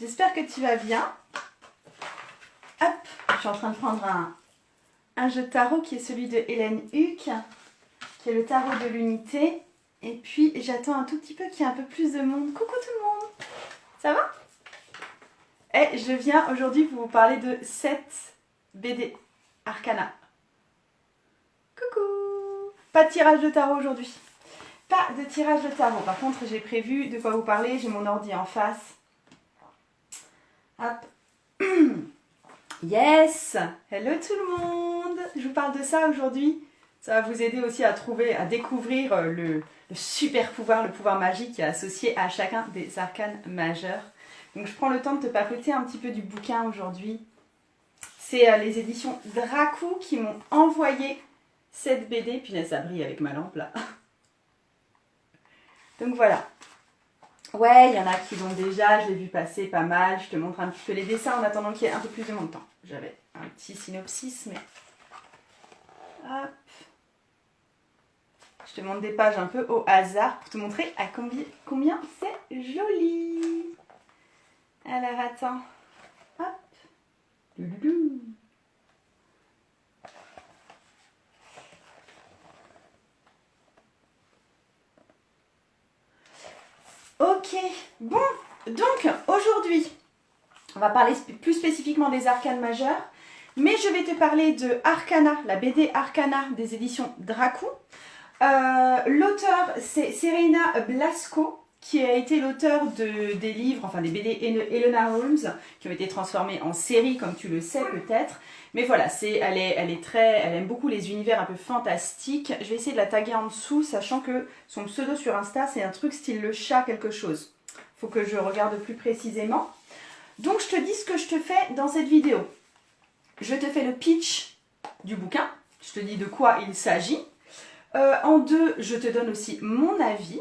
j'espère que tu vas bien. Hop, je suis en train de prendre un jeu de tarot qui est celui de Hélène Huck, qui est le tarot de l'unité. Et puis j'attends un tout petit peu qu'il y ait un peu plus de monde. Coucou tout le monde, ça va? Et je viens aujourd'hui pour vous parler de 7 BD Arcana. Coucou. Pas de tirage de tarot aujourd'hui. Pas de tirage de tarot. Par contre, j'ai prévu de quoi vous parler. J'ai mon ordi en face. Hop. Yes. Hello tout le monde. Je vous parle de ça aujourd'hui. Ça va vous aider aussi à découvrir le super pouvoir, le pouvoir magique qui est associé à chacun des arcanes majeurs. Donc je prends le temps de te papoter un petit peu du bouquin aujourd'hui. C'est les éditions Dracou qui m'ont envoyé cette BD. Puis ça brille avec ma lampe là. Donc voilà. Ouais, il y en a qui l'ont déjà, je l'ai vu passer pas mal. Je te montre un petit peu les dessins en attendant qu'il y ait un peu plus de mon temps. J'avais un petit synopsis, mais... Hop. Je te montre des pages un peu au hasard pour te montrer à combien c'est joli. Alors attends. Hop. Loulou. Ok, bon, donc aujourd'hui, on va parler plus spécifiquement des arcanes majeures, mais je vais te parler de Arcana, la BD Arcana des éditions Dracou. L'auteur, c'est Serena Blasco, qui a été l'auteur des livres, enfin des BD Enola Holmes, qui ont été transformés en série, comme tu le sais peut-être. Mais voilà, elle aime beaucoup les univers un peu fantastiques. Je vais essayer de la taguer en dessous, sachant que son pseudo sur Insta, c'est un truc style le chat quelque chose. Faut que je regarde plus précisément. Donc je te dis ce que je te fais dans cette vidéo. Je te fais le pitch du bouquin, je te dis de quoi il s'agit. En deux, je te donne aussi mon avis.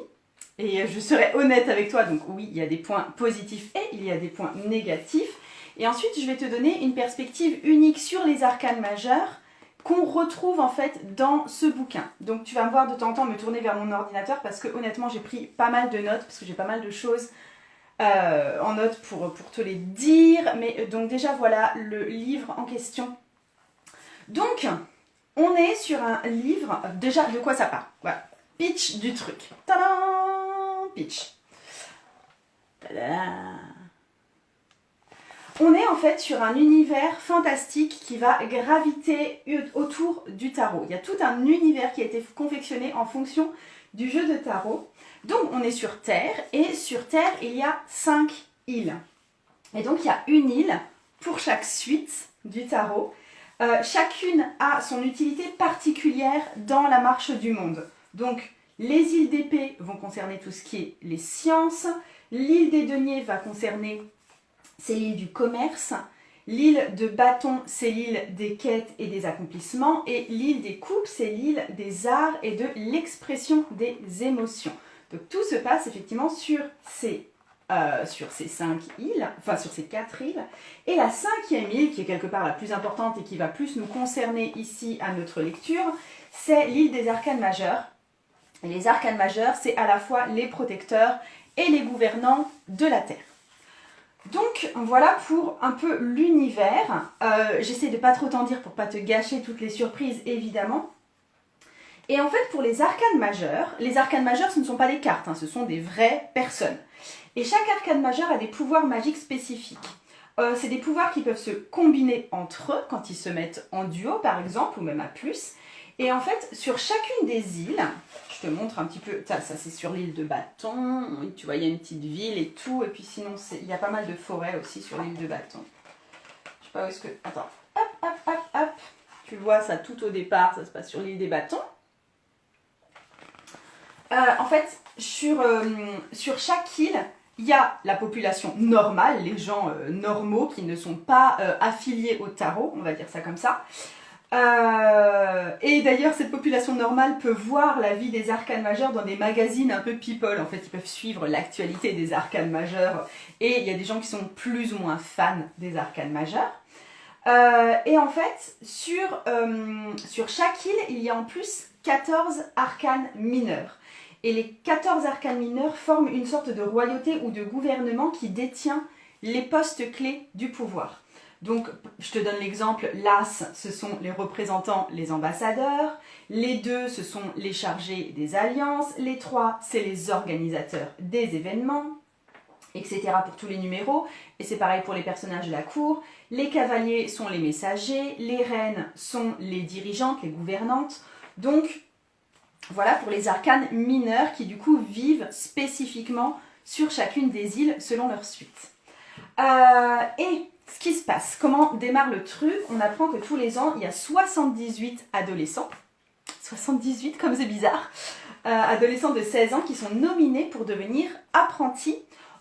Et je serai honnête avec toi, donc oui, il y a des points positifs et il y a des points négatifs. Et ensuite, je vais te donner une perspective unique sur les arcanes majeures qu'on retrouve en fait dans ce bouquin. Donc tu vas me voir de temps en temps me tourner vers mon ordinateur parce que honnêtement, j'ai pris pas mal de notes, parce que j'ai pas mal de choses en notes pour te les dire. Mais donc déjà, voilà le livre en question. Donc, on est sur un livre, déjà de quoi ça parle? Voilà, pitch du truc. Tadam! Pitch. Tadam! On est en fait sur un univers fantastique qui va graviter autour du tarot. Il y a tout un univers qui a été confectionné en fonction du jeu de tarot. Donc on est sur Terre, et sur Terre il y a 5 îles. Et donc il y a une île pour chaque suite du tarot. Chacune a son utilité particulière dans la marche du monde. Donc les îles d'épée vont concerner tout ce qui est les sciences. L'île des deniers va concerner, c'est l'île du commerce. L'île de bâton, c'est l'île des quêtes et des accomplissements. Et l'île des coupes, c'est l'île des arts et de l'expression des émotions. Donc tout se passe effectivement sur ces 5 îles, enfin sur ces 4 îles. Et la 5e île, qui est quelque part la plus importante et qui va plus nous concerner ici à notre lecture, c'est l'île des arcanes majeurs. Et les arcanes majeurs, c'est à la fois les protecteurs et les gouvernants de la Terre. Donc voilà pour un peu l'univers. J'essaie de pas trop t'en dire pour pas te gâcher toutes les surprises évidemment. Et en fait pour les arcanes majeurs ce ne sont pas des cartes, hein, ce sont des vraies personnes. Et chaque arcane majeur a des pouvoirs magiques spécifiques. C'est des pouvoirs qui peuvent se combiner entre eux quand ils se mettent en duo par exemple, ou même à plus. Et en fait sur chacune des îles, je te montre un petit peu, ça c'est sur l'île de Bâton, tu vois il y a une petite ville et tout, et puis sinon il y a pas mal de forêts aussi sur l'île de Bâton. Je sais pas où est-ce que, attends, hop, tu vois ça tout au départ, ça se passe sur l'île des Bâtons. En fait sur chaque île, il y a la population normale, les gens normaux qui ne sont pas affiliés au tarot, on va dire ça comme ça. Et d'ailleurs, cette population normale peut voir la vie des arcanes majeurs dans des magazines un peu people. En fait, ils peuvent suivre l'actualité des arcanes majeurs. Et il y a des gens qui sont plus ou moins fans des arcanes majeurs. Et en fait, sur chaque île, il y a en plus 14 arcanes mineurs. Et les 14 arcanes mineurs forment une sorte de royauté ou de gouvernement qui détient les postes clés du pouvoir. Donc, je te donne l'exemple, l'As, ce sont les représentants, les ambassadeurs, les 2, ce sont les chargés des alliances, les 3, c'est les organisateurs des événements, etc. pour tous les numéros, et c'est pareil pour les personnages de la cour. Les cavaliers sont les messagers, les reines sont les dirigeantes, les gouvernantes. Donc, voilà pour les arcanes mineurs qui du coup vivent spécifiquement sur chacune des îles selon leur suite. Et ce qui se passe, comment démarre le truc? On apprend que tous les ans, il y a 78 adolescents, 78 comme c'est bizarre, adolescents de 16 ans qui sont nominés pour devenir apprentis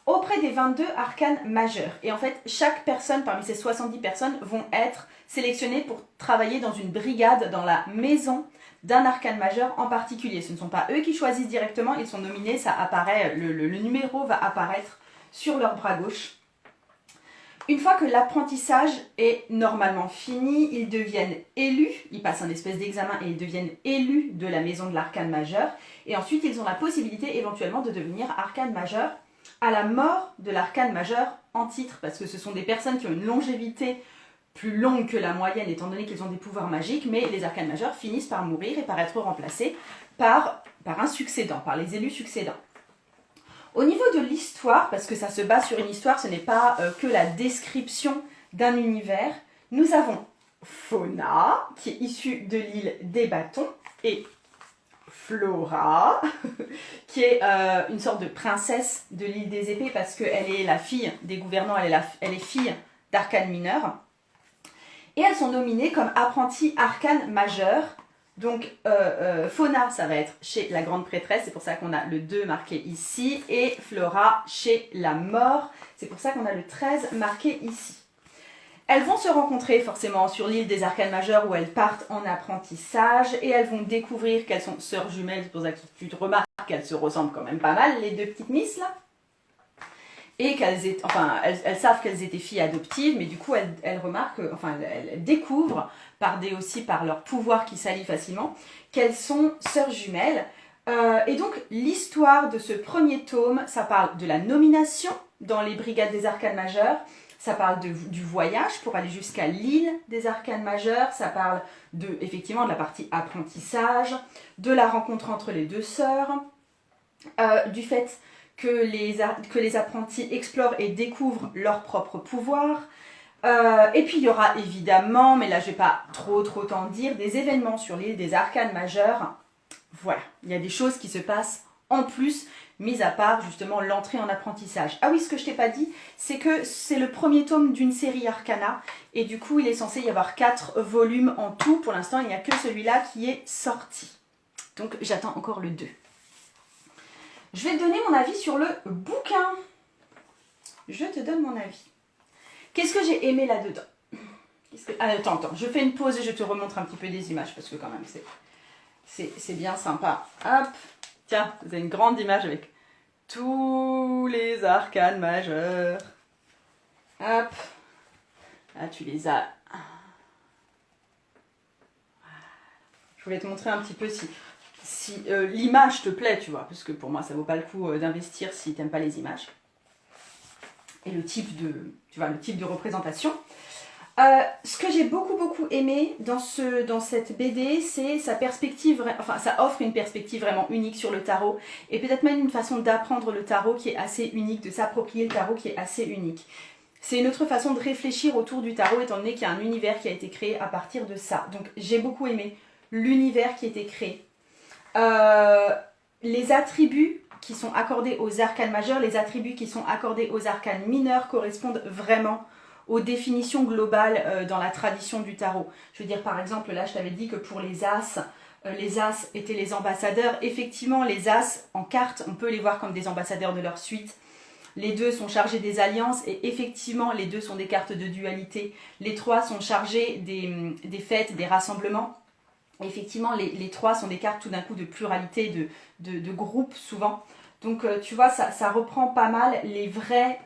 auprès des 22 arcanes majeurs. Et en fait, chaque personne parmi ces 70 personnes vont être sélectionnées pour travailler dans une brigade dans la maison d'un arcane majeur en particulier. Ce ne sont pas eux qui choisissent directement, ils sont nominés, ça apparaît, le numéro va apparaître sur leur bras gauche. Une fois que l'apprentissage est normalement fini, ils deviennent élus, ils passent un espèce d'examen et ils deviennent élus de la maison de l'arcane majeur. Et ensuite, ils ont la possibilité éventuellement de devenir arcane majeur à la mort de l'arcane majeur en titre, parce que ce sont des personnes qui ont une longévité plus longue que la moyenne, étant donné qu'ils ont des pouvoirs magiques, mais les arcanes majeurs finissent par mourir et par être remplacés par un succédant, par les élus succédants. Au niveau de l'histoire, parce que ça se base sur une histoire, ce n'est pas que la description d'un univers, nous avons Fauna, qui est issue de l'île des bâtons, et Flora, qui est une sorte de princesse de l'île des épées, parce qu'elle est la fille des gouvernants, elle est fille d'arcanes mineurs. Et elles sont nominées comme apprenties arcanes majeures. Donc, Fauna, ça va être chez la grande prêtresse, c'est pour ça qu'on a le 2 marqué ici. Et Flora, chez la mort, c'est pour ça qu'on a le 13 marqué ici. Elles vont se rencontrer forcément sur l'île des arcanes majeures où elles partent en apprentissage. Et elles vont découvrir qu'elles sont sœurs jumelles, c'est pour ça que tu te remarques qu'elles se ressemblent quand même pas mal, les deux petites miss là. Et elles savent qu'elles étaient filles adoptives, mais du coup, elles remarquent, elles découvrent, aussi par leur pouvoir qui s'allie facilement, qu'elles sont sœurs jumelles. Et donc, l'histoire de ce premier tome, ça parle de la nomination dans les brigades des arcanes majeurs, ça parle du voyage pour aller jusqu'à l'île des arcanes majeurs, ça parle effectivement de la partie apprentissage, de la rencontre entre les deux sœurs, du fait que les apprentis explorent et découvrent leur propre pouvoir. Et puis il y aura évidemment, mais là je ne vais pas trop t'en dire, des événements sur l'île des arcanes majeurs. Voilà, il y a des choses qui se passent en plus, mis à part justement l'entrée en apprentissage. Ah oui, ce que je t'ai pas dit, c'est que c'est le premier tome d'une série Arcana, et du coup il est censé y avoir 4 volumes en tout. Pour l'instant, il n'y a que celui-là qui est sorti. Donc j'attends encore le 2. Je vais te donner mon avis sur le bouquin. Je te donne mon avis. Qu'est-ce que j'ai aimé là-dedans? Attends, je fais une pause et je te remontre un petit peu des images parce que quand même c'est bien sympa. Hop, tiens, vous avez une grande image avec tous les arcanes majeurs. Hop, là tu les as. Je voulais te montrer un petit peu si l'image te plaît, tu vois, parce que pour moi ça vaut pas le coup d'investir si t'aimes pas les images. Et le type de représentation. Ce que j'ai beaucoup aimé dans cette BD, c'est sa perspective, ça offre une perspective vraiment unique sur le tarot, et peut-être même une façon d'apprendre le tarot qui est assez unique, de s'approprier le tarot qui est assez unique. C'est une autre façon de réfléchir autour du tarot, étant donné qu'il y a un univers qui a été créé à partir de ça. Donc j'ai beaucoup aimé l'univers qui a été créé. Les attributs qui sont accordés aux arcanes majeurs, les attributs qui sont accordés aux arcanes mineurs correspondent vraiment aux définitions globales dans la tradition du tarot. Je veux dire, par exemple, là je t'avais dit que pour les as étaient les ambassadeurs. Effectivement, les as en carte, on peut les voir comme des ambassadeurs de leur suite. Les 2 sont chargés des alliances, et effectivement les 2 sont des cartes de dualité. Les 3 sont chargés des fêtes, des rassemblements. Effectivement, les 3 sont des cartes tout d'un coup de pluralité, de groupes souvent. Donc tu vois, ça reprend pas mal les vraies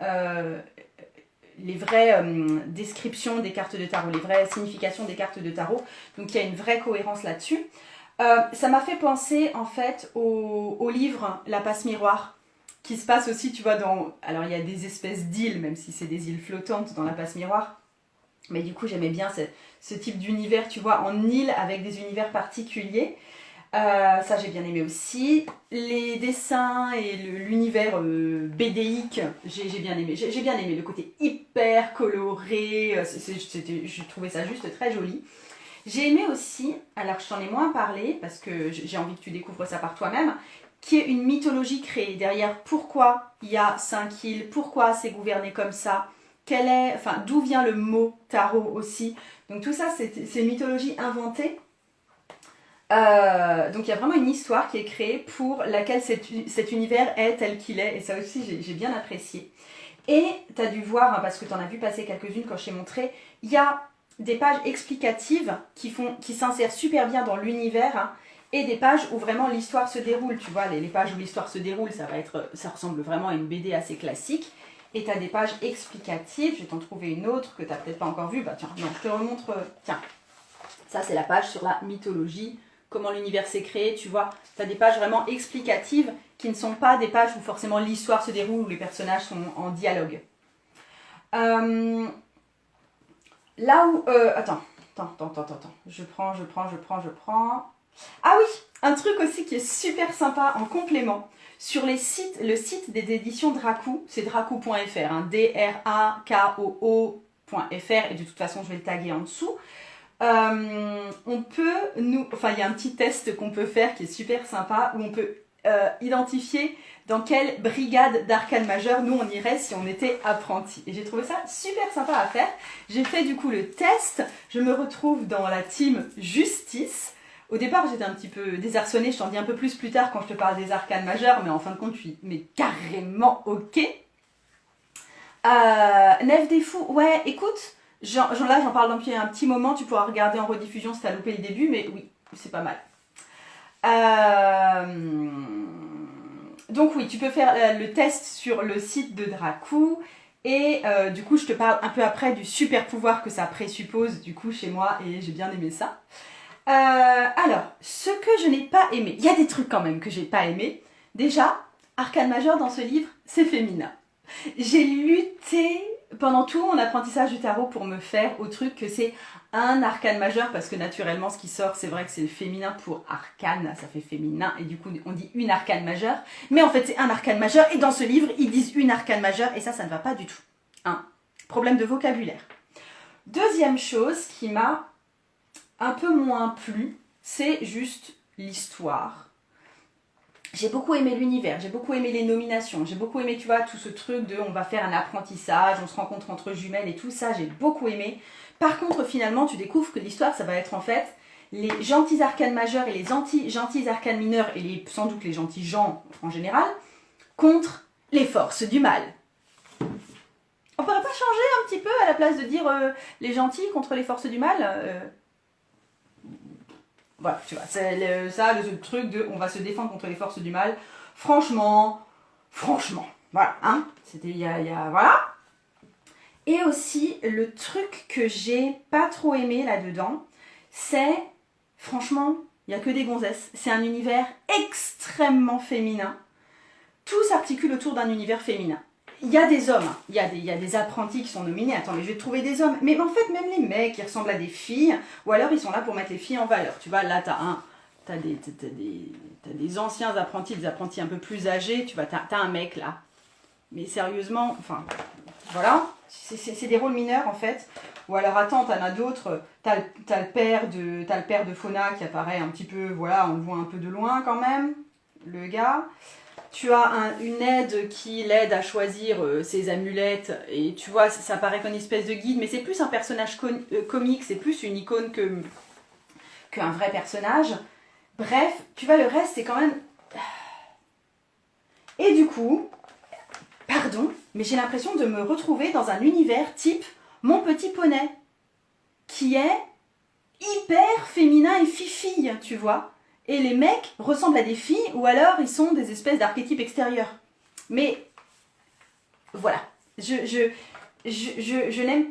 descriptions des cartes de tarot, les vraies significations des cartes de tarot. Donc il y a une vraie cohérence là-dessus. Ça m'a fait penser en fait au livre La Passe Miroir qui se passe aussi, tu vois, dans... Alors, il y a des espèces d'îles, même si c'est des îles flottantes dans la passe miroir. Mais du coup, j'aimais bien ce type d'univers, tu vois, en île avec des univers particuliers. Ça, j'ai bien aimé aussi. Les dessins et l'univers BDique, j'ai bien aimé. J'ai bien aimé le côté hyper coloré. Je trouvais ça juste très joli. J'ai aimé aussi, alors je t'en ai moins parlé, parce que j'ai envie que tu découvres ça par toi-même, qui est une mythologie créée derrière pourquoi il y a 5 îles, pourquoi c'est gouverné comme ça, d'où vient le mot tarot aussi. Donc tout ça, c'est une mythologie inventée. Donc il y a vraiment une histoire qui est créée pour laquelle cet univers est tel qu'il est. Et ça aussi, j'ai bien apprécié. Et tu as dû voir, hein, parce que tu en as vu passer quelques-unes quand je t'ai montré, il y a des pages explicatives qui s'insèrent super bien dans l'univers, hein, et des pages où vraiment l'histoire se déroule. Tu vois, les pages où l'histoire se déroule, ça ressemble vraiment à une BD assez classique. Et tu as des pages explicatives. Je vais t'en trouver une autre que tu n'as peut-être pas encore vue. Bah tiens, non, je te remontre. Tiens, ça c'est la page sur la mythologie, comment l'univers s'est créé. Tu vois, tu as des pages vraiment explicatives qui ne sont pas des pages où forcément l'histoire se déroule, où les personnages sont en dialogue. Là où... Attends. Je prends. Ah oui, un truc aussi qui est super sympa en complément. Sur le site des éditions Dracou, c'est dracou.fr, hein, DRAKOO.fr, et de toute façon je vais le taguer en dessous. Il y a un petit test qu'on peut faire qui est super sympa, où on peut identifier dans quelle brigade d'arcane majeur nous on irait si on était apprenti. Et j'ai trouvé ça super sympa à faire. J'ai fait du coup le test, je me retrouve dans la team Justice. Au départ j'étais un petit peu désarçonnée, je t'en dis un peu plus tard quand je te parle des arcanes majeurs, mais en fin de compte je suis carrément ok. Nef des fous, ouais écoute, là j'en parle depuis un petit moment, tu pourras regarder en rediffusion si t'as loupé le début, mais oui, c'est pas mal. Donc oui, tu peux faire le test sur le site de Dracou. Et du coup, je te parle un peu après du super pouvoir que ça présuppose du coup chez moi. Et j'ai bien aimé ça. Alors, ce que je n'ai pas aimé. Il y a des trucs quand même que j'ai pas aimé. Déjà, arcane majeur dans ce livre, c'est féminin. J'ai lutté pendant tout mon apprentissage du tarot pour me faire au truc que c'est un arcane majeur, parce que naturellement ce qui sort c'est vrai que c'est le féminin pour arcane, ça fait féminin et du coup on dit une arcane majeure, mais en fait c'est un arcane majeur et dans ce livre ils disent une arcane majeure et ça ne va pas du tout. Problème de vocabulaire. Deuxième chose qui m'a un peu moins plu, c'est juste l'histoire. J'ai beaucoup aimé l'univers, j'ai beaucoup aimé les nominations, j'ai beaucoup aimé, tu vois, tout ce truc de on va faire un apprentissage, on se rencontre entre jumelles et tout ça, j'ai beaucoup aimé. Par contre, finalement, tu découvres que l'histoire, ça va être en fait les gentils arcanes majeurs et les gentils arcanes mineurs et sans doute les gentils gens en général, contre les forces du mal. On pourrait pas changer un petit peu à la place de dire les gentils contre les forces du mal Voilà, tu vois, c'est le truc de on va se défendre contre les forces du mal. Franchement, voilà, hein, c'était voilà. Et aussi, le truc que j'ai pas trop aimé là-dedans, c'est, franchement, il n'y a que des gonzesses. C'est un univers extrêmement féminin. Tout s'articule autour d'un univers féminin. Il y a des hommes, il y a des apprentis qui sont nominés. Attends, mais je vais te trouver des hommes. Mais en fait, même les mecs, ils ressemblent à des filles. Ou alors, ils sont là pour mettre les filles en valeur. Tu vois, là, t'as des anciens apprentis, des apprentis un peu plus âgés. Tu vois, t'as un mec, là. Mais sérieusement, enfin, voilà. C'est des rôles mineurs, en fait. Ou alors, attends, t'en as d'autres. T'as le père de Fauna qui apparaît un petit peu, voilà, on le voit un peu de loin quand même, le gars. Tu as une aide qui l'aide à choisir ses amulettes et tu vois, ça paraît comme une espèce de guide, mais c'est plus un personnage comique, c'est plus une icône qu'un vrai personnage. Bref, tu vois, le reste, c'est quand même... Et du coup, pardon, mais j'ai l'impression de me retrouver dans un univers type Mon Petit Poney, qui est hyper féminin et fifille, tu vois. Et les mecs ressemblent à des filles ou alors ils sont des espèces d'archétypes extérieurs. Mais voilà, je n'aime...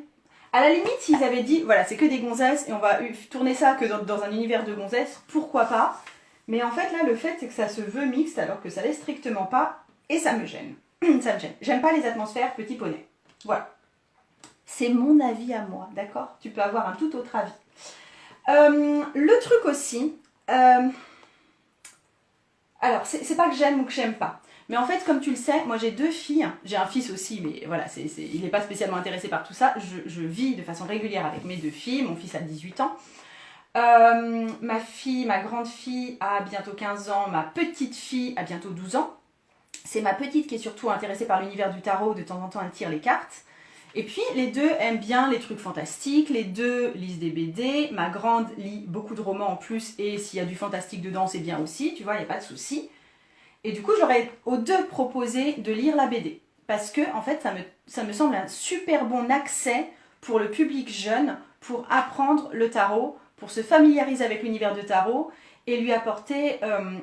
À la limite, s'ils avaient dit, voilà, c'est que des gonzesses et on va tourner ça que dans un univers de gonzesses, pourquoi pas. Mais en fait, là, le fait, c'est que ça se veut mixte alors que ça l'est strictement pas. et ça me gêne. Ça me gêne. J'aime pas les atmosphères petit poney. Voilà. C'est mon avis à moi, d'accord? Tu peux avoir un tout autre avis. Le truc aussi, alors c'est pas que j'aime ou que j'aime pas, mais en fait comme tu le sais, moi j'ai 2 filles, j'ai un fils aussi, mais voilà, il n'est pas spécialement intéressé par tout ça. Je vis de façon régulière avec mes 2 filles, mon fils a 18 ans. Ma grande fille a bientôt 15 ans, ma petite fille a bientôt 12 ans. C'est ma petite qui est surtout intéressée par l'univers du tarot, de temps en temps elle tire les cartes. Et puis les 2 aiment bien les trucs fantastiques, les 2 lisent des BD, ma grande lit beaucoup de romans en plus, et s'il y a du fantastique dedans c'est bien aussi, tu vois, il n'y a pas de souci. Et du coup j'aurais aux 2 proposé de lire la BD, parce que en fait ça me semble un super bon accès pour le public jeune, pour apprendre le tarot, pour se familiariser avec l'univers de tarot, et lui apporter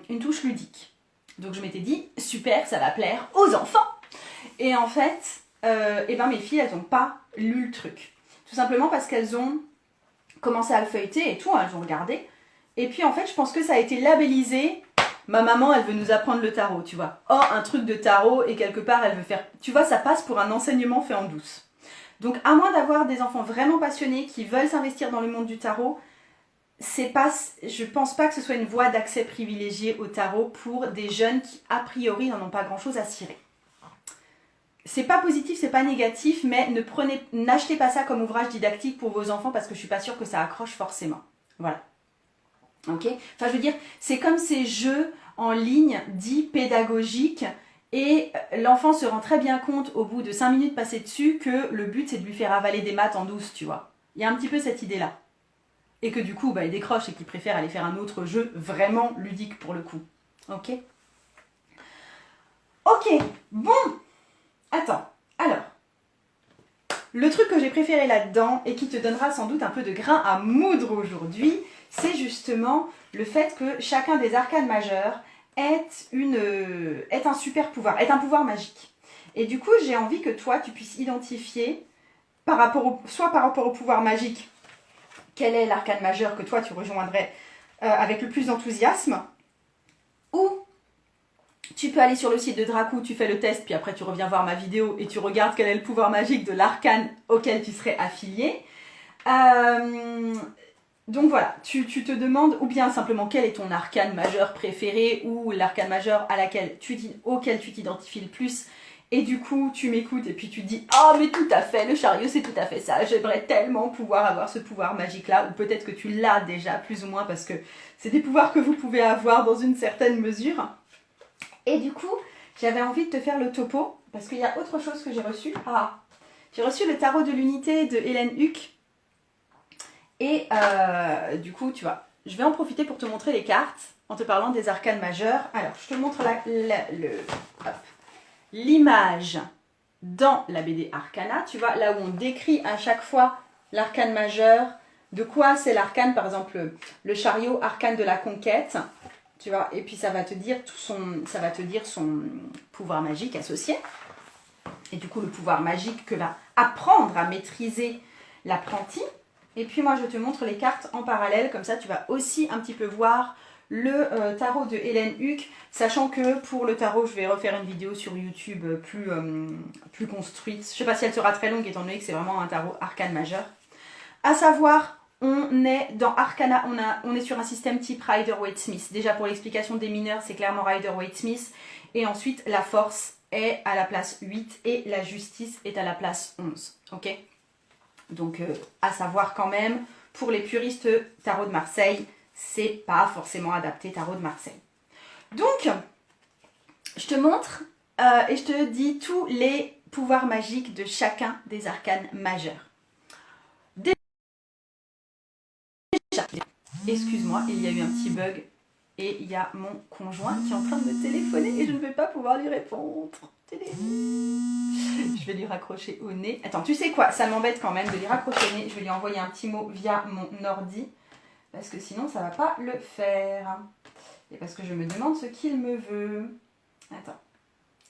une touche ludique. Donc je m'étais dit, super, ça va plaire aux enfants. Et en fait, mes filles, elles n'ont pas lu le truc. Tout simplement parce qu'elles ont commencé à le feuilleter et tout, elles ont regardé. Et puis en fait, je pense que ça a été labellisé. Ma maman, elle veut nous apprendre le tarot, tu vois. Oh, un truc de tarot et quelque part, elle veut faire... Tu vois, ça passe pour un enseignement fait en douce. Donc à moins d'avoir des enfants vraiment passionnés qui veulent s'investir dans le monde du tarot, je pense pas que ce soit une voie d'accès privilégiée au tarot pour des jeunes qui, a priori, n'en ont pas grand-chose à cirer. C'est pas positif, c'est pas négatif, mais n'achetez pas ça comme ouvrage didactique pour vos enfants parce que je suis pas sûre que ça accroche forcément. Voilà. Ok? Enfin, je veux dire, c'est comme ces jeux en ligne dits pédagogiques et l'enfant se rend très bien compte au bout de 5 minutes passées dessus que le but c'est de lui faire avaler des maths en douce, tu vois. Il y a un petit peu cette idée-là. Et que du coup, il décroche et qu'il préfère aller faire un autre jeu vraiment ludique pour le coup. Ok? Ok, bon. Attends, alors. Le truc que j'ai préféré là-dedans et qui te donnera sans doute un peu de grain à moudre aujourd'hui, c'est justement le fait que chacun des arcanes majeurs est un super pouvoir, est un pouvoir magique. Et du coup, j'ai envie que toi, tu puisses identifier, soit par rapport au pouvoir magique, quel est l'arcane majeur que toi tu rejoindrais avec le plus d'enthousiasme, ou tu peux aller sur le site de Dracou, tu fais le test, puis après tu reviens voir ma vidéo et tu regardes quel est le pouvoir magique de l'arcane auquel tu serais affilié. Donc voilà, tu te demandes, ou bien simplement quel est ton arcane majeur préféré, ou l'arcane majeur auquel tu t'identifies le plus. Et du coup, tu m'écoutes et puis tu te dis « Oh, mais tout à fait, le chariot, c'est tout à fait ça. J'aimerais tellement pouvoir avoir ce pouvoir magique-là. » Ou peut-être que tu l'as déjà, plus ou moins, parce que c'est des pouvoirs que vous pouvez avoir dans une certaine mesure. Et du coup, j'avais envie de te faire le topo, parce qu'il y a autre chose que j'ai reçu. J'ai reçu le tarot de l'unité de Hélène Huck. Et du coup, tu vois, je vais en profiter pour te montrer les cartes, en te parlant des arcanes majeurs. Alors, je te montre l'image dans la BD Arcana, tu vois, là où on décrit à chaque fois l'arcane majeur, de quoi c'est l'arcane, par exemple le chariot, arcane de la conquête, tu vois, et puis ça va te dire son pouvoir magique associé, et du coup le pouvoir magique que va apprendre à maîtriser l'apprenti. Et puis moi je te montre les cartes en parallèle, comme ça tu vas aussi un petit peu voir le tarot de Hélène Huck, sachant que pour le tarot, je vais refaire une vidéo sur YouTube plus construite. Je ne sais pas si elle sera très longue, étant donné que c'est vraiment un tarot arcane majeur. À savoir, on est dans Arcana, on est sur un système type Rider-Waite-Smith. Déjà pour l'explication des mineurs, c'est clairement Rider-Waite-Smith. Et ensuite, la force est à la place 8 et la justice est à la place 11. Ok? Donc, à savoir quand même, pour les puristes tarot de Marseille, c'est pas forcément adapté tarot de Marseille. Donc, je te montre et je te dis tous les pouvoirs magiques de chacun des arcanes majeurs. Déjà, excuse-moi, il y a eu un petit bug et il y a mon conjoint qui est en train de me téléphoner et je ne vais pas pouvoir lui répondre. Je vais lui raccrocher au nez. Attends, tu sais quoi? Ça m'embête quand même de lui raccrocher au nez. Je vais lui envoyer un petit mot via mon ordi. Parce que sinon, ça ne va pas le faire. Et parce que je me demande ce qu'il me veut. Attends.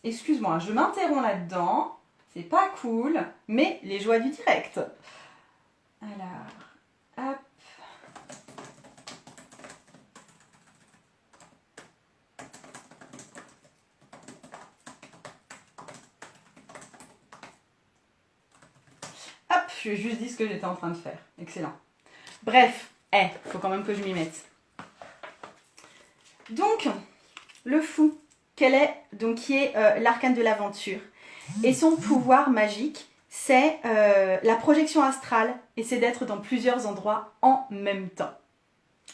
Excuse-moi, je m'interromps là-dedans. C'est pas cool. Mais les joies du direct. Alors, hop. Je lui ai juste dit ce que j'étais en train de faire. Excellent. Bref, faut quand même que je m'y mette. Donc, le fou, quel est, donc, qui est l'arcane de l'aventure. Et son pouvoir magique, c'est la projection astrale et c'est d'être dans plusieurs endroits en même temps.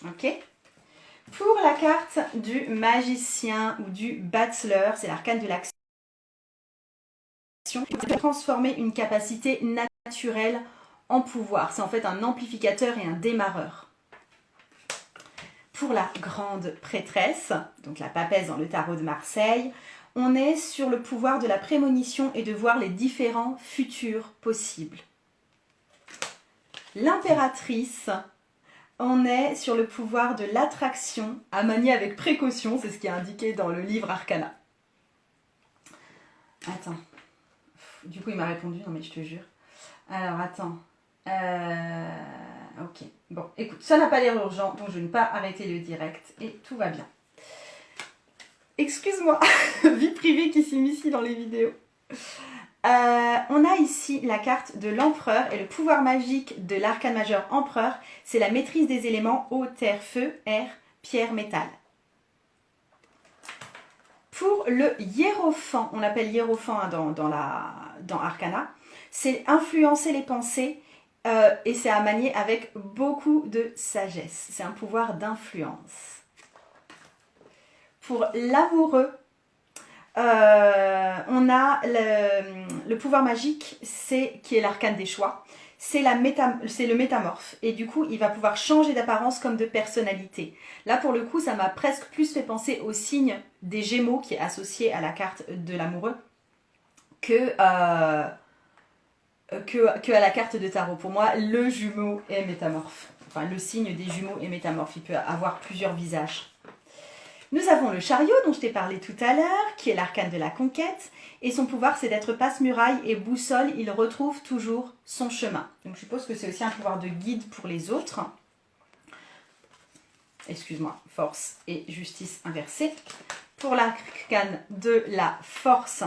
Ok ? Pour la carte du magicien ou du bachelor, c'est l'arcane de l'action. Transformer une capacité naturelle en pouvoir. C'est en fait un amplificateur et un démarreur. Pour la grande prêtresse, donc la papesse dans le tarot de Marseille, on est sur le pouvoir de la prémonition et de voir les différents futurs possibles. L'impératrice, on est sur le pouvoir de l'attraction à manier avec précaution, c'est ce qui est indiqué dans le livre Arcana. Attends. Du coup, il m'a répondu, non mais je te jure. Alors, attends. Ok. Bon, écoute, ça n'a pas l'air urgent, donc je ne vais pas arrêter le direct et tout va bien. Excuse-moi, vie privée qui s'immisce dans les vidéos. On a ici la carte de l'empereur et le pouvoir magique de l'arcane majeur empereur, c'est la maîtrise des éléments eau, terre, feu, air, pierre, métal. Pour le hiérophant, on l'appelle hiérophant dans Arcana, c'est influencer les pensées et c'est à manier avec beaucoup de sagesse. C'est un pouvoir d'influence. Pour l'amoureux, on a le pouvoir magique, qui est l'arcane des choix. C'est le métamorphe et du coup il va pouvoir changer d'apparence comme de personnalité. Là pour le coup ça m'a presque plus fait penser au signe des Gémeaux qui est associé à la carte de l'amoureux que à la carte de tarot. Pour moi le jumeau est métamorphe, enfin le signe des jumeaux est métamorphe, il peut avoir plusieurs visages. Nous avons le chariot dont je t'ai parlé tout à l'heure, qui est l'arcane de la conquête. Et son pouvoir, c'est d'être passe-muraille et boussole. Il retrouve toujours son chemin. Donc je suppose que c'est aussi un pouvoir de guide pour les autres. Excuse-moi, force et justice inversée. Pour l'arcane de la force,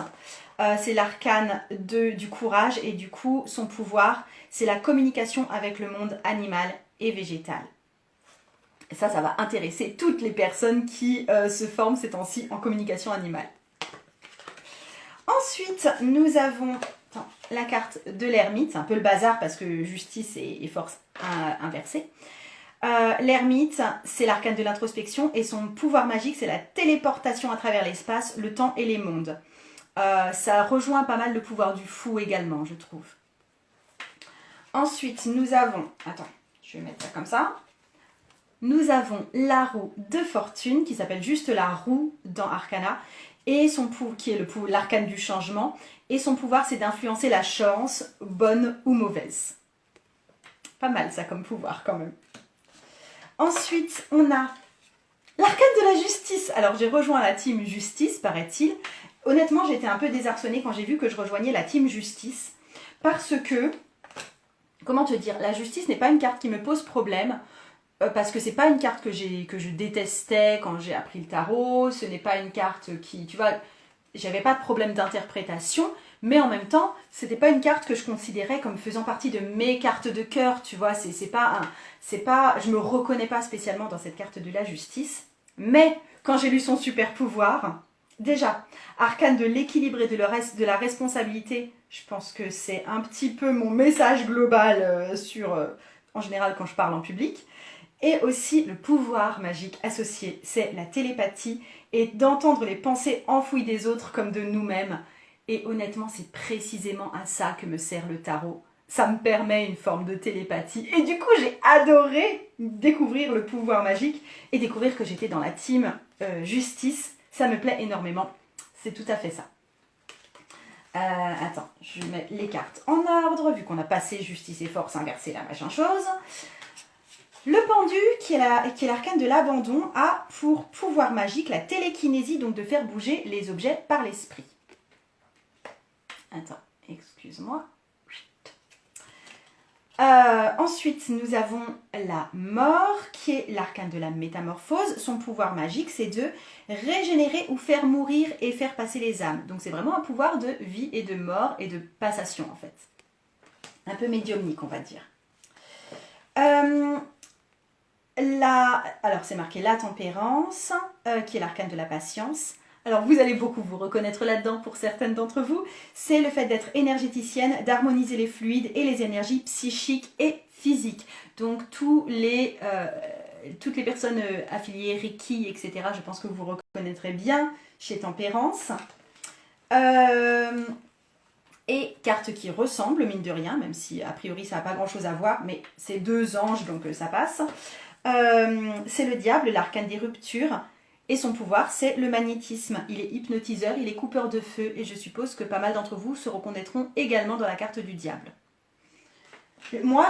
c'est l'arcane du courage. Et du coup, son pouvoir, c'est la communication avec le monde animal et végétal. Et ça va intéresser toutes les personnes qui se forment ces temps-ci en communication animale. Ensuite, nous avons la carte de l'ermite. C'est un peu le bazar parce que justice et force inversée. L'ermite, c'est l'arcane de l'introspection et son pouvoir magique, c'est la téléportation à travers l'espace, le temps et les mondes. Ça rejoint pas mal le pouvoir du fou également, je trouve. Ensuite, nous avons... Attends, je vais mettre ça comme ça. Nous avons la roue de fortune qui s'appelle juste la roue dans Arcana et qui est l'arcane du changement et son pouvoir c'est d'influencer la chance, bonne ou mauvaise. Pas mal ça comme pouvoir quand même. Ensuite on a l'arcane de la justice. Alors j'ai rejoint la team justice paraît-il. Honnêtement j'étais un peu désarçonnée quand j'ai vu que je rejoignais la team justice parce que, comment te dire, la justice n'est pas une carte qui me pose problème. Parce que c'est pas une carte que je détestais quand j'ai appris le tarot, ce n'est pas une carte qui, tu vois, j'avais pas de problème d'interprétation, mais en même temps, c'était pas une carte que je considérais comme faisant partie de mes cartes de cœur, tu vois, je me reconnais pas spécialement dans cette carte de la justice, mais quand j'ai lu son super pouvoir, déjà, arcane de l'équilibre et de la responsabilité, je pense que c'est un petit peu mon message global en général quand je parle en public. Et aussi le pouvoir magique associé, c'est la télépathie et d'entendre les pensées enfouies des autres comme de nous-mêmes. Et honnêtement, c'est précisément à ça que me sert le tarot. Ça me permet une forme de télépathie. Et du coup, j'ai adoré découvrir le pouvoir magique et découvrir que j'étais dans la team justice. Ça me plaît énormément. C'est tout à fait ça. Attends, je mets les cartes en ordre, vu qu'on a passé justice et force inversée, la machin chose. Le pendu, qui est l'arcane de l'abandon, a pour pouvoir magique la télékinésie, donc de faire bouger les objets par l'esprit. Attends, excuse-moi. Ensuite, nous avons la mort, qui est l'arcane de la métamorphose. Son pouvoir magique, c'est de régénérer ou faire mourir et faire passer les âmes. Donc c'est vraiment un pouvoir de vie et de mort et de passation en fait. un peu médiumnique, on va dire. Alors, c'est marqué la tempérance, qui est l'arcane de la patience. Alors, vous allez beaucoup vous reconnaître là-dedans pour certaines d'entre vous. C'est le fait d'être énergéticienne, d'harmoniser les fluides et les énergies psychiques et physiques. Donc, toutes les personnes affiliées Reiki, etc., je pense que vous reconnaîtrez bien chez Tempérance. Et carte qui ressemble, mine de rien, même si a priori ça n'a pas grand-chose à voir, mais c'est deux anges, donc ça passe. C'est le diable, l'arcane des ruptures. Et son pouvoir, c'est le magnétisme. Il est hypnotiseur, il est coupeur de feu. Et je suppose que pas mal d'entre vous se reconnaîtront également dans la carte du diable. Moi,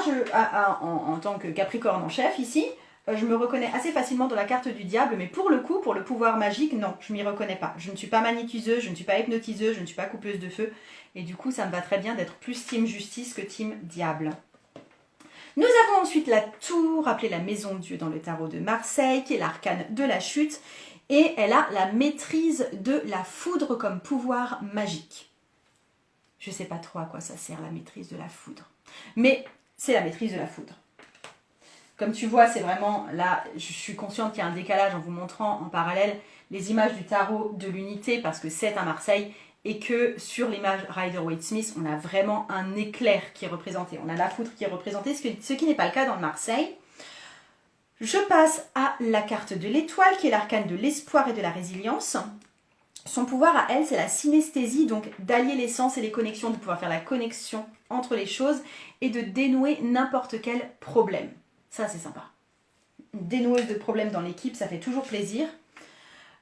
en tant que Capricorne en chef ici, je me reconnais assez facilement dans la carte du diable. Mais pour le coup, pour le pouvoir magique, non, je m'y reconnais pas. Je ne suis pas magnétiseuse, je ne suis pas hypnotiseuse, je ne suis pas coupeuse de feu. Et du coup, ça me va très bien d'être plus team justice que team diable. Nous avons ensuite la tour, appelée la maison de Dieu dans le tarot de Marseille, qui est l'arcane de la chute. Et elle a la maîtrise de la foudre comme pouvoir magique. Je ne sais pas trop à quoi ça sert la maîtrise de la foudre. Mais c'est la maîtrise de la foudre. Comme tu vois, c'est vraiment là, je suis consciente qu'il y a un décalage en vous montrant en parallèle les images du tarot de l'unité parce que c'est à Marseille et que sur l'image Rider-Waite-Smith, on a vraiment un éclair qui est représenté. On a la foudre qui est représentée, ce qui n'est pas le cas dans le Marseille. Je passe à la carte de l'étoile, qui est l'arcane de l'espoir et de la résilience. Son pouvoir à elle, c'est la synesthésie, donc d'allier les sens et les connexions, de pouvoir faire la connexion entre les choses et de dénouer n'importe quel problème. Ça, c'est sympa. Une dénoueuse de problèmes dans l'équipe, ça fait toujours plaisir.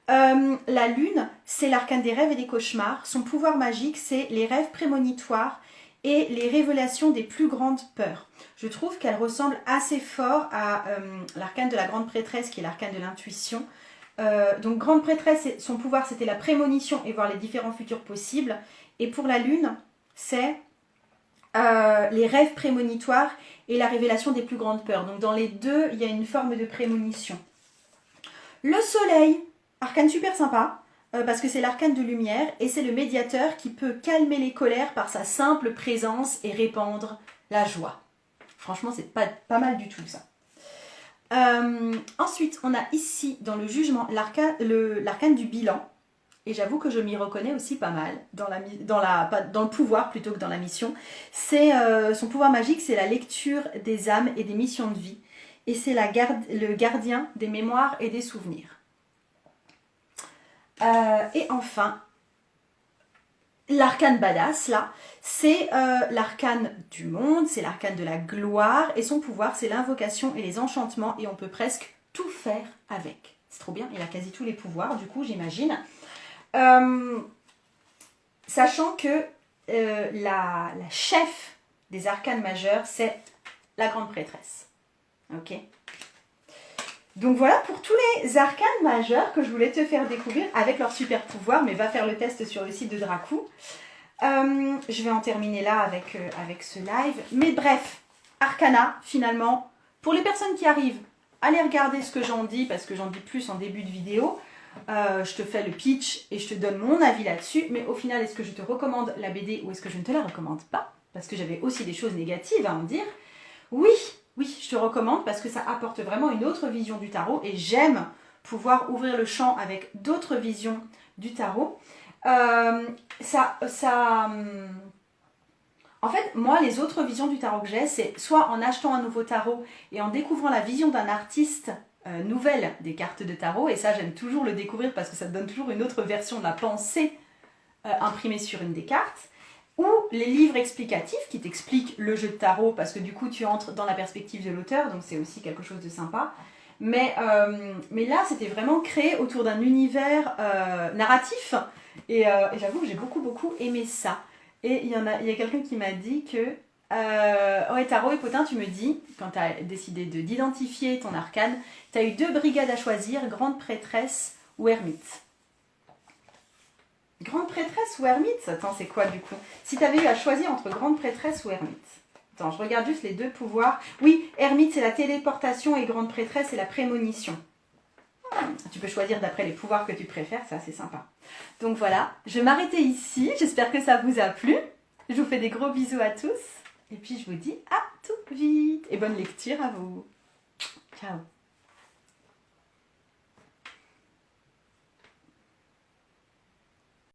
La lune, c'est l'arcane des rêves et des cauchemars. Son pouvoir magique, c'est les rêves prémonitoires et les révélations des plus grandes peurs. Je trouve qu'elle ressemble assez fort à l'arcane de la grande prêtresse, qui est l'arcane de l'intuition. Donc grande prêtresse, son pouvoir c'était la prémonition et voir les différents futurs possibles. Et pour la lune, c'est les rêves prémonitoires et la révélation des plus grandes peurs. Donc dans les deux, il y a une forme de prémonition. Le soleil, arcane super sympa, parce que c'est l'arcane de lumière et c'est le médiateur qui peut calmer les colères par sa simple présence et répandre la joie. Franchement, c'est pas mal du tout ça. Ensuite, on a ici dans le jugement l'arcane du bilan. Et j'avoue que je m'y reconnais aussi pas mal dans le pouvoir plutôt que dans la mission. C'est son pouvoir magique, c'est la lecture des âmes et des missions de vie. Et c'est le gardien des mémoires et des souvenirs. Et enfin, l'arcane badass, là, c'est l'arcane du monde, c'est l'arcane de la gloire, et son pouvoir, c'est l'invocation et les enchantements, et on peut presque tout faire avec. C'est trop bien, il a quasi tous les pouvoirs, du coup, j'imagine. Sachant que la chef des arcanes majeurs, c'est la grande prêtresse. Ok ? Donc voilà pour tous les arcanes majeurs que je voulais te faire découvrir avec leur super pouvoir, mais va faire le test sur le site de Dracou. Je vais en terminer là avec ce live. Mais bref, Arcana, finalement, pour les personnes qui arrivent, allez regarder ce que j'en dis, parce que j'en dis plus en début de vidéo. Je te fais le pitch et je te donne mon avis là-dessus. Mais au final, est-ce que je te recommande la BD ou est-ce que je ne te la recommande pas? Parce que j'avais aussi des choses négatives à en dire. Oui, je te recommande parce que ça apporte vraiment une autre vision du tarot et j'aime pouvoir ouvrir le champ avec d'autres visions du tarot. En fait, moi, les autres visions du tarot que j'ai, c'est soit en achetant un nouveau tarot et en découvrant la vision d'un artiste nouvelle des cartes de tarot, et ça, j'aime toujours le découvrir parce que ça te donne toujours une autre version de la pensée imprimée sur une des cartes. Ou les livres explicatifs qui t'expliquent le jeu de tarot parce que du coup tu entres dans la perspective de l'auteur, donc c'est aussi quelque chose de sympa. Mais là c'était vraiment créé autour d'un univers narratif et j'avoue que j'ai beaucoup aimé ça. Et il y a quelqu'un qui m'a dit que ouais, Tarot et Potin, tu me dis, quand tu as décidé d'identifier ton arcane, tu as eu 2 brigades à choisir, grande prêtresse ou ermite. Grande prêtresse ou ermite? Attends, c'est quoi du coup? Si tu avais eu à choisir entre grande prêtresse ou ermite. Attends, je regarde juste les 2 pouvoirs. Oui, ermite, c'est la téléportation et grande prêtresse, c'est la prémonition. Tu peux choisir d'après les pouvoirs que tu préfères, ça c'est sympa. Donc voilà, je vais m'arrêter ici. J'espère que ça vous a plu. Je vous fais des gros bisous à tous. Et puis je vous dis à tout vite. Et bonne lecture à vous. Ciao.